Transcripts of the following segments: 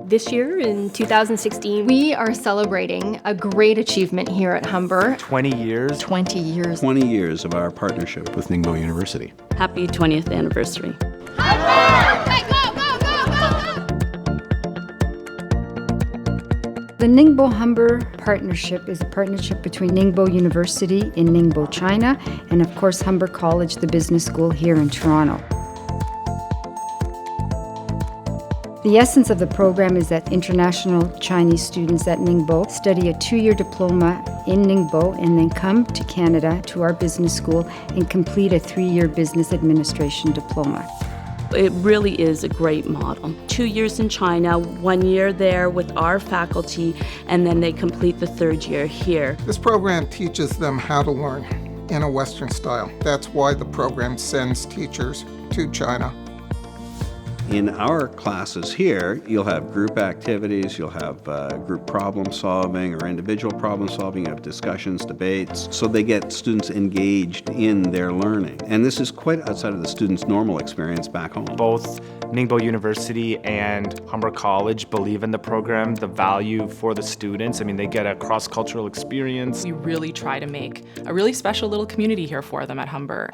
This year, in 2016, we are celebrating a great achievement here at Humber. 20 years. 20 years. 20 years of our partnership with Ningbo University. Happy 20th anniversary. The Ningbo Humber Partnership is a partnership between Ningbo University in Ningbo, China, and of course Humber College, the business school here in Toronto. The essence of the program is that international Chinese students at Ningbo study a 2-year diploma in Ningbo and then come to Canada to our business school and complete a 3-year business administration diploma. It really is a great model. 2 years in China, 1 year there with our faculty, and then they complete the 3rd year here. This program teaches them how to learn in a Western style. That's why the program sends teachers to China. In our classes here, you'll have group activities, you'll have group problem solving or individual problem solving, you have discussions, debates, so they get students engaged in their learning. And this is quite outside of the students' normal experience back home. Both Ningbo University and Humber College believe in the program, the value for the students. I mean, they get a cross-cultural experience. We really try to make a really special little community here for them at Humber.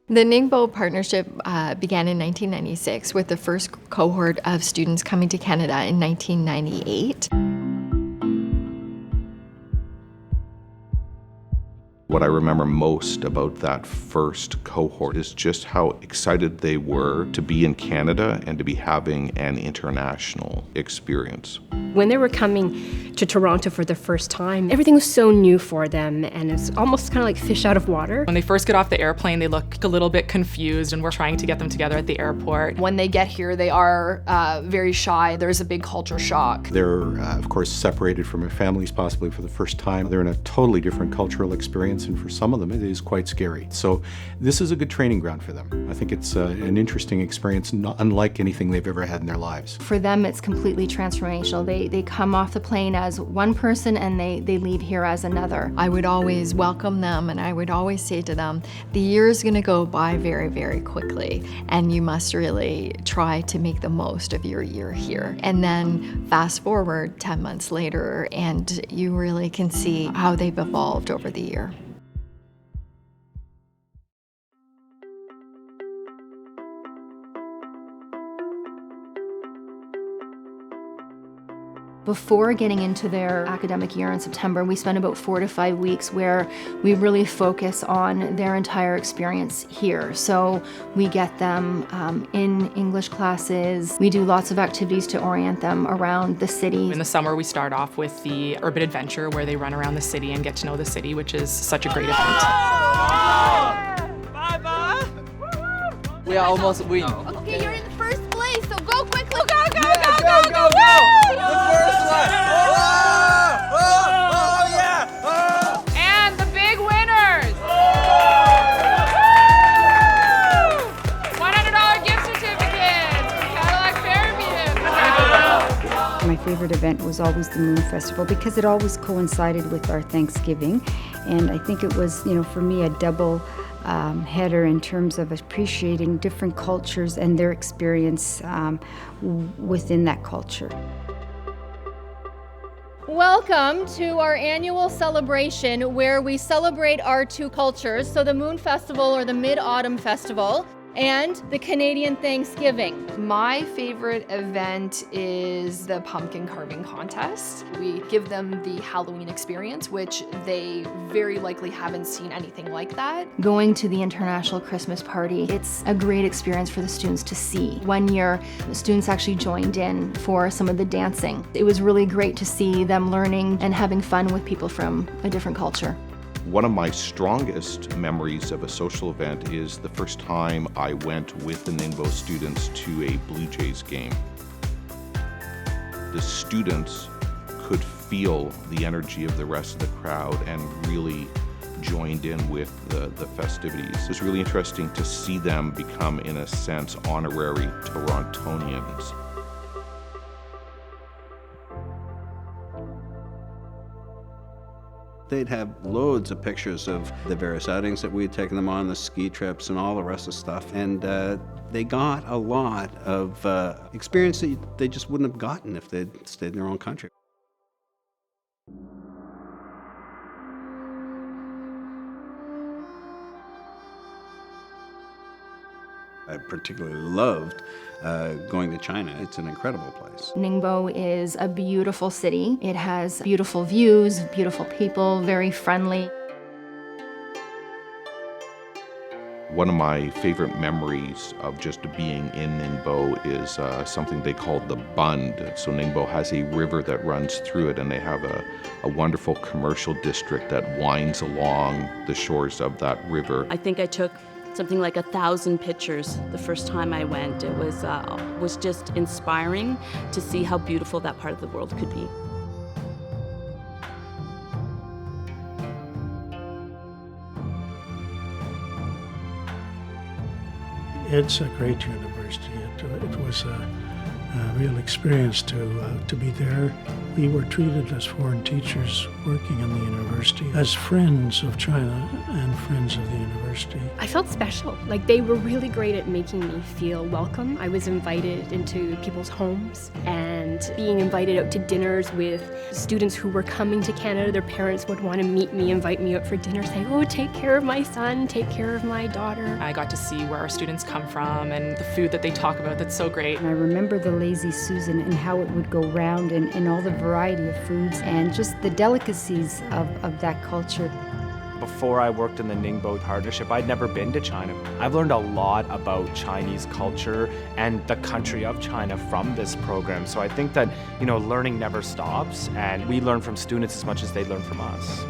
The Ningbo Partnership began in 1996 with the first cohort of students coming to Canada in 1998. What I remember most about that first cohort is just how excited they were to be in Canada and to be having an international experience. When they were coming to Toronto for the first time, everything was so new for them, and it's almost kind of like fish out of water. When they first get off the airplane, they look a little bit confused, and we're trying to get them together at the airport. When they get here, they are very shy. There's a big culture shock. They're, of course, separated from their families possibly for the first time. They're in a totally different cultural experience, and for some of them, it is quite scary. So this is a good training ground for them. I think it's an interesting experience, not unlike anything they've ever had in their lives. For them, it's completely transformational. They come off the plane as one person and they leave here as another. I would always welcome them and I would always say to them, the year is going to go by very, very quickly, and you must really try to make the most of your year here. And then fast forward 10 months later and you really can see how they've evolved over the year. Before getting into their academic year in September, we spend about 4 to 5 weeks where we really focus on their entire experience here. So we get them in English classes. We do lots of activities to orient them around the city. In the summer, we start off with the urban adventure where they run around the city and get to know the city, which is such a great event. We are almost win. Okay, you're in first place, so go quickly. Go, go, go, go, go! The first one! Oh, yeah! And the big winners! $100 gift certificates from Cadillac Fairview. My favorite event was always the Moon Festival because it always coincided with our Thanksgiving, and I think it was, for me, a double header in terms of appreciating different cultures and their experience within that culture. Welcome to our annual celebration where we celebrate our two cultures, so the Moon Festival or the Mid-Autumn Festival and the Canadian Thanksgiving. My favorite event is the pumpkin carving contest. We give them the Halloween experience, which they very likely haven't seen anything like that. Going to the International Christmas Party, it's a great experience for the students to see. One year, the students actually joined in for some of the dancing. It was really great to see them learning and having fun with people from a different culture. One of my strongest memories of a social event is the first time I went with the Ningbo students to a Blue Jays game. The students could feel the energy of the rest of the crowd and really joined in with the festivities. It was really interesting to see them become, in a sense, honorary Torontonians. They'd have loads of pictures of the various outings that we had taken them on, the ski trips and all the rest of the stuff. And they got a lot of experience that they just wouldn't have gotten if they'd stayed in their own country. I particularly loved going to China. It's an incredible place. Ningbo is a beautiful city. It has beautiful views, beautiful people, very friendly. One of my favorite memories of just being in Ningbo is something they call the Bund. So Ningbo has a river that runs through it, and they have a wonderful commercial district that winds along the shores of that river. I think I took something like 1,000 pictures the first time I went. It was just inspiring to see how beautiful that part of the world could be. It's a great university. It was a real experience to be there. We were treated as foreign teachers working in the university, as friends of China and friends of the university. I felt special. Like, they were really great at making me feel welcome. I was invited into people's homes and being invited out to dinners with students who were coming to Canada. Their parents would want to meet me, invite me out for dinner, saying, "Oh, take care of my son, take care of my daughter." I got to see where our students come from and the food that they talk about that's so great. And I remember the Lazy Susan and how it would go round and all the variety of foods and just the delicacies of that culture. Before I worked in the Ningbo Partnership, I'd never been to China. I've learned a lot about Chinese culture and the country of China from this program. So I think that, learning never stops, and we learn from students as much as they learn from us.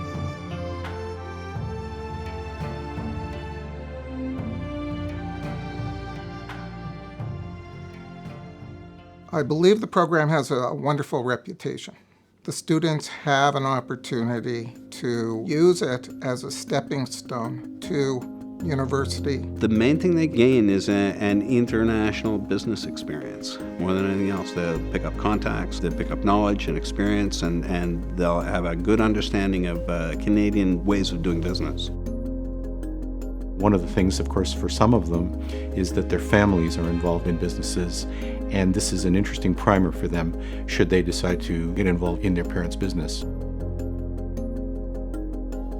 I believe the program has a wonderful reputation. The students have an opportunity to use it as a stepping stone to university. The main thing they gain is an international business experience. More than anything else, they'll pick up contacts, they'll pick up knowledge and experience, and they'll have a good understanding of Canadian ways of doing business. One of the things, of course, for some of them is that their families are involved in businesses, and this is an interesting primer for them should they decide to get involved in their parents' business.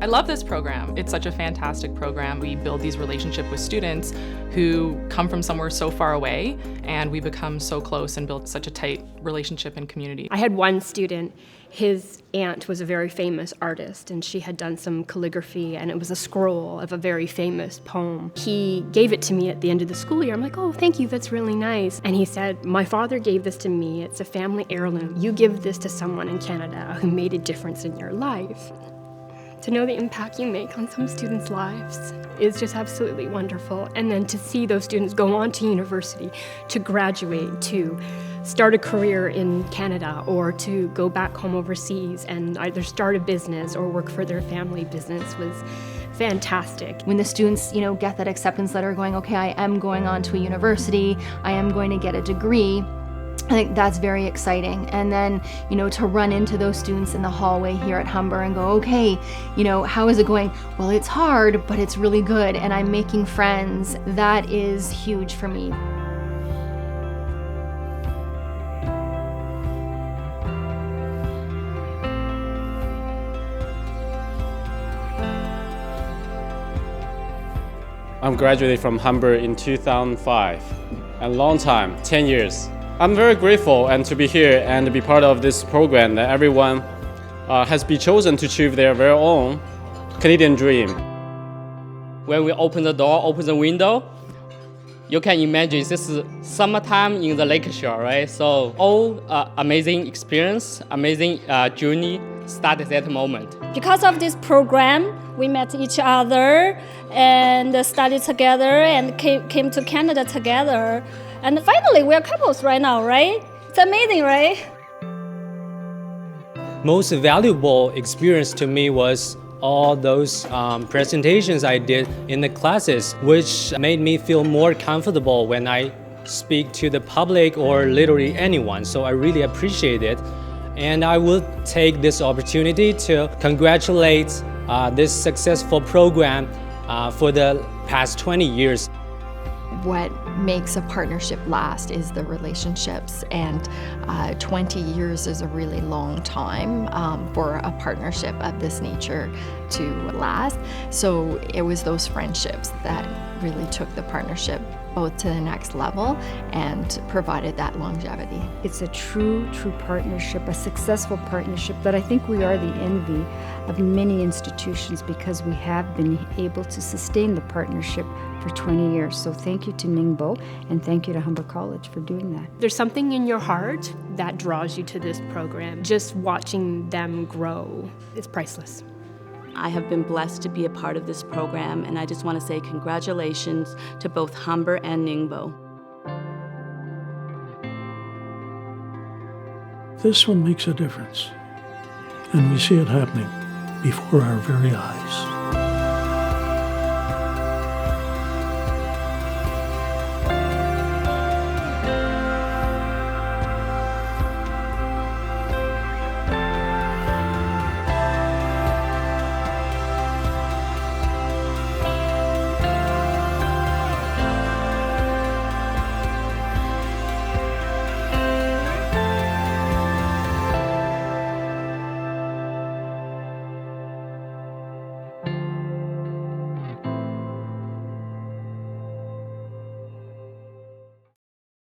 I love this program. It's such a fantastic program. We build these relationships with students who come from somewhere so far away, and we become so close and build such a tight relationship and community. I had one student, his aunt was a very famous artist, and she had done some calligraphy, and it was a scroll of a very famous poem. He gave it to me at the end of the school year. I'm like, "Oh, thank you, that's really nice." And he said, "My father gave this to me. It's a family heirloom. You give this to someone in Canada who made a difference in your life." To know the impact you make on some students' lives is just absolutely wonderful. And then to see those students go on to university, to graduate, to start a career in Canada, or to go back home overseas and either start a business or work for their family business was fantastic. When the students, get that acceptance letter going, okay, I am going on to a university, I am going to get a degree, I think that's very exciting. And then, to run into those students in the hallway here at Humber and go, okay, how is it going? Well, it's hard, but it's really good, and I'm making friends. That is huge for me. I'm graduated from Humber in 2005. A long time, 10 years. I'm very grateful and to be here and to be part of this program that everyone has been chosen to achieve their very own Canadian dream. When we open the door, open the window, you can imagine this is summertime in the lakeshore, right? So all amazing experience, amazing journey start at that moment. Because of this program, we met each other and studied together and came to Canada together. And finally, we are couples right now, right? It's amazing, right? Most valuable experience to me was all those presentations I did in the classes, which made me feel more comfortable when I speak to the public or literally anyone. So I really appreciate it. And I will take this opportunity to congratulate this successful program for the past 20 years. What makes a partnership last is the relationships, and 20 years is a really long time for a partnership of this nature to last. So it was those friendships that really took the partnership both to the next level and provided that longevity. It's a true partnership, a successful partnership that I think we are the envy of many institutions because we have been able to sustain the partnership for 20 years. So thank you to Ningbo and thank you to Humber College for doing that. There's something in your heart that draws you to this program. Just watching them grow is priceless. I have been blessed to be a part of this program, and I just want to say congratulations to both Humber and Ningbo. This one makes a difference, and we see it happening before our very eyes.